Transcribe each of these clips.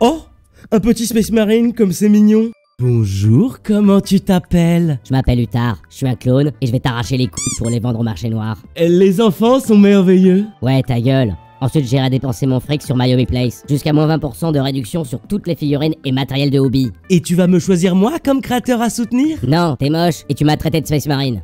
Oh, un petit Space Marine comme c'est mignon. Bonjour, comment tu t'appelles? Je m'appelle Utar, je suis un clone et je vais t'arracher les couilles pour les vendre au marché noir. Les enfants sont merveilleux. Ouais, ta gueule. Ensuite, j'irai dépenser mon fric sur My Hobby Place. Jusqu'à moins 20% de réduction sur toutes les figurines et matériel de hobby. Et tu vas me choisir moi comme créateur à soutenir? Non, t'es moche et tu m'as traité de Space Marine.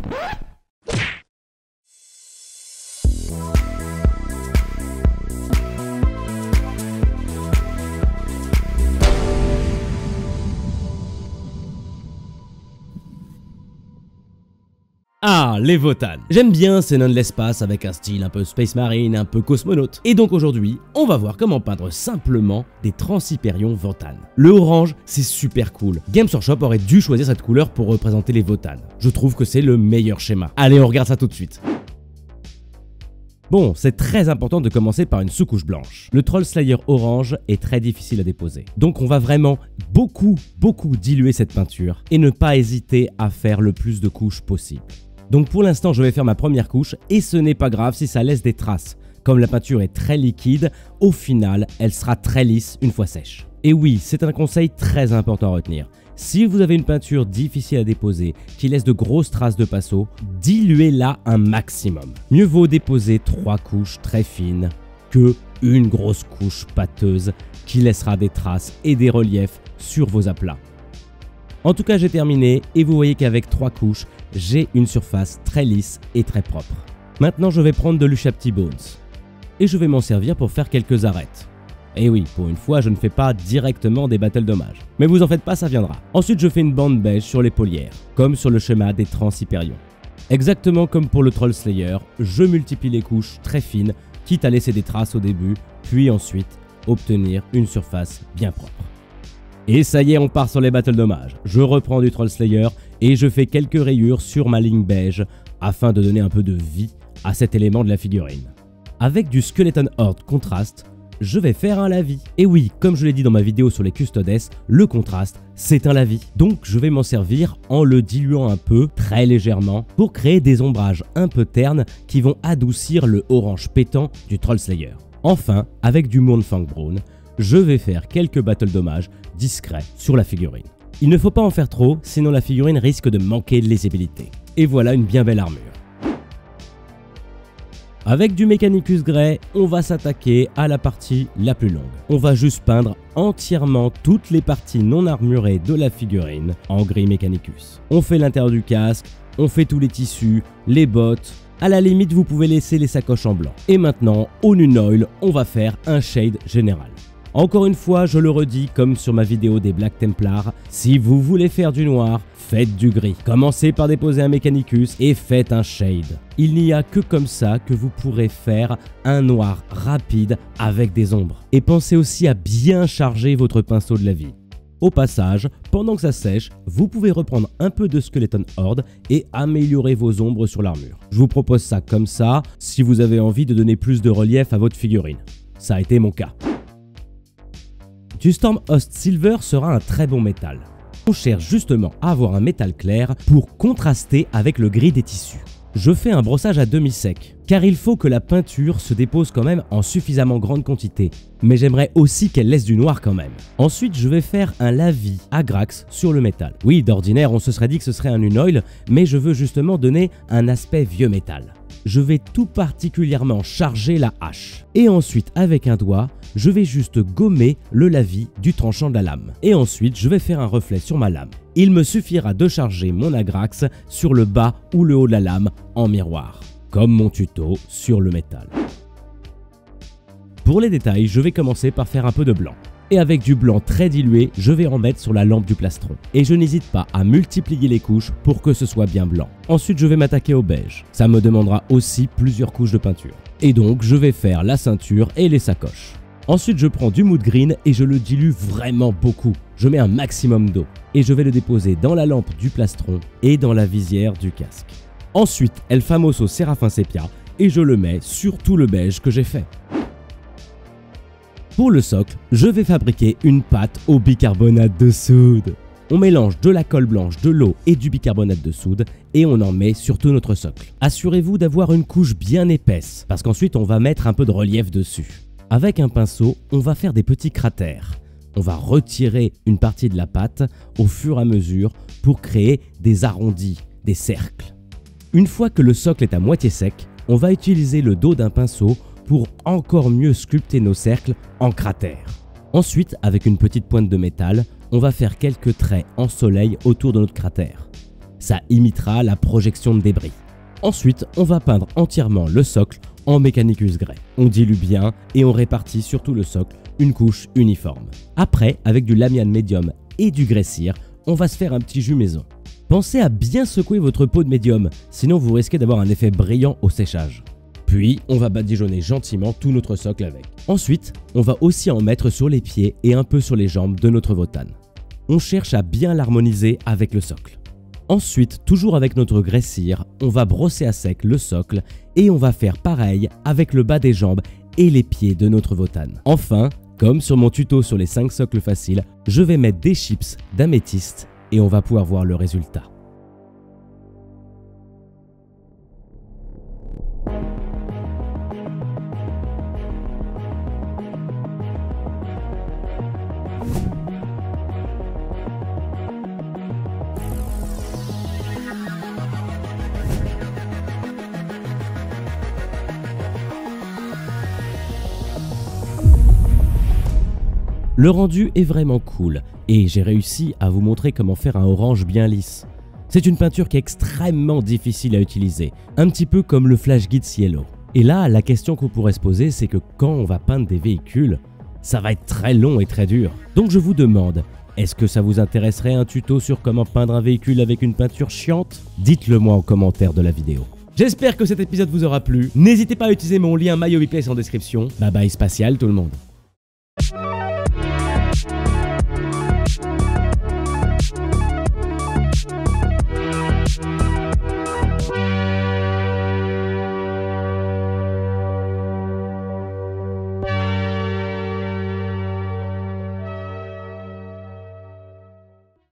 Ah, les Votan. J'aime bien ces nains de l'espace avec un style un peu Space Marine, un peu cosmonaute. Et donc aujourd'hui, on va voir comment peindre simplement des Transhyperion Votan. Le orange, c'est super cool. Games Workshop aurait dû choisir cette couleur pour représenter les Votan. Je trouve que c'est le meilleur schéma. Allez, on regarde ça tout de suite. Bon, c'est très important de commencer par une sous-couche blanche. Le Troll Slayer orange est très difficile à déposer. Donc on va vraiment beaucoup diluer cette peinture et ne pas hésiter à faire le plus de couches possible. Donc pour l'instant, je vais faire ma première couche et ce n'est pas grave si ça laisse des traces. Comme la peinture est très liquide, au final, elle sera très lisse une fois sèche. Et oui, c'est un conseil très important à retenir. Si vous avez une peinture difficile à déposer, qui laisse de grosses traces de pinceau, diluez-la un maximum. Mieux vaut déposer 3 couches très fines que une grosse couche pâteuse qui laissera des traces et des reliefs sur vos aplats. En tout cas, j'ai terminé et vous voyez qu'avec 3 couches, j'ai une surface très lisse et très propre. Maintenant, je vais prendre de l'Ushabti Bones et je vais m'en servir pour faire quelques arêtes. Et oui, pour une fois, je ne fais pas directement des battles dommages. Mais vous en faites pas, ça viendra. Ensuite, je fais une bande beige sur l'épaulière, comme sur le schéma des Transhyperion. Exactement comme pour le Troll Slayer, je multiplie les couches très fines, quitte à laisser des traces au début, puis ensuite obtenir une surface bien propre. Et ça y est, on part sur les battles dommages. Je reprends du Troll Slayer et je fais quelques rayures sur ma ligne beige afin de donner un peu de vie à cet élément de la figurine. Avec du Skeleton Horde contraste, je vais faire un lavis. Et oui, comme je l'ai dit dans ma vidéo sur les Custodes, le contraste, c'est un lavis. Donc je vais m'en servir en le diluant un peu, très légèrement, pour créer des ombrages un peu ternes qui vont adoucir le orange pétant du Troll Slayer. Enfin, avec du Mournfang Brown, je vais faire quelques battles dommages discrets sur la figurine. Il ne faut pas en faire trop, sinon la figurine risque de manquer de lisibilité. Et voilà une bien belle armure. Avec du Mechanicus Grey, on va s'attaquer à la partie la plus longue. On va juste peindre entièrement toutes les parties non armurées de la figurine en gris Mechanicus. On fait l'intérieur du casque, on fait tous les tissus, les bottes. À la limite, vous pouvez laisser les sacoches en blanc. Et maintenant, au Nunoil, on va faire un shade général. Encore une fois, je le redis comme sur ma vidéo des Black Templars, si vous voulez faire du noir, faites du gris. Commencez par déposer un Mechanicus et faites un shade. Il n'y a que comme ça que vous pourrez faire un noir rapide avec des ombres. Et pensez aussi à bien charger votre pinceau de la vie. Au passage, pendant que ça sèche, vous pouvez reprendre un peu de Skeleton Horde et améliorer vos ombres sur l'armure. Je vous propose ça comme ça, si vous avez envie de donner plus de relief à votre figurine. Ça a été mon cas. Du Stormhost Silver sera un très bon métal. On cherche justement à avoir un métal clair pour contraster avec le gris des tissus. Je fais un brossage à demi-sec, car il faut que la peinture se dépose quand même en suffisamment grande quantité, mais j'aimerais aussi qu'elle laisse du noir quand même. Ensuite, je vais faire un lavis à Grax sur le métal. Oui, d'ordinaire, on se serait dit que ce serait un Unoil, mais je veux justement donner un aspect vieux métal. Je vais tout particulièrement charger la hache. Et ensuite, avec un doigt, je vais juste gommer le lavis du tranchant de la lame. Et ensuite, je vais faire un reflet sur ma lame. Il me suffira de charger mon Agrax sur le bas ou le haut de la lame en miroir, comme mon tuto sur le métal. Pour les détails, je vais commencer par faire un peu de blanc. Et avec du blanc très dilué, je vais en mettre sur la lampe du plastron. Et je n'hésite pas à multiplier les couches pour que ce soit bien blanc. Ensuite, je vais m'attaquer au beige. Ça me demandera aussi plusieurs couches de peinture. Et donc, je vais faire la ceinture et les sacoches. Ensuite, je prends du mood green et je le dilue vraiment beaucoup. Je mets un maximum d'eau. Et je vais le déposer dans la lampe du plastron et dans la visière du casque. Ensuite, El Famoso Séraphin Sépia et je le mets sur tout le beige que j'ai fait. Pour le socle, je vais fabriquer une pâte au bicarbonate de soude. On mélange de la colle blanche, de l'eau et du bicarbonate de soude et on en met sur tout notre socle. Assurez-vous d'avoir une couche bien épaisse parce qu'ensuite on va mettre un peu de relief dessus. Avec un pinceau, on va faire des petits cratères. on va retirer une partie de la pâte au fur et à mesure pour créer des arrondis, des cercles. Une fois que le socle est à moitié sec, on va utiliser le dos d'un pinceau pour encore mieux sculpter nos cercles en cratères. Ensuite, avec une petite pointe de métal, on va faire quelques traits en soleil autour de notre cratère. Ça imitera la projection de débris. Ensuite, on va peindre entièrement le socle en Mechanicus Grey. On dilue bien et on répartit sur tout le socle une couche uniforme. Après, avec du lamiane médium et du grès cire, on va se faire un petit jus maison. Pensez à bien secouer votre peau de médium, sinon vous risquez d'avoir un effet brillant au séchage. Puis, on va badigeonner gentiment tout notre socle avec. Ensuite, on va aussi en mettre sur les pieds et un peu sur les jambes de notre votane. On cherche à bien l'harmoniser avec le socle. Ensuite, toujours avec notre grès cire, on va brosser à sec le socle et on va faire pareil avec le bas des jambes et les pieds de notre votane. Enfin, comme sur mon tuto sur les 5 socles faciles, je vais mettre des chips d'améthyste et on va pouvoir voir le résultat. Le rendu est vraiment cool et j'ai réussi à vous montrer comment faire un orange bien lisse. C'est une peinture qui est extrêmement difficile à utiliser, un petit peu comme le Flash Git Cielo. Et là, la question qu'on pourrait se poser, c'est que quand on va peindre des véhicules, ça va être très long et très dur. Donc je vous demande, est-ce que ça vous intéresserait un tuto sur comment peindre un véhicule avec une peinture chiante? Dites-le moi en commentaire de la vidéo. J'espère que cet épisode vous aura plu. N'hésitez pas à utiliser mon lien My Hobby Place en description. Bye bye spatial tout le monde.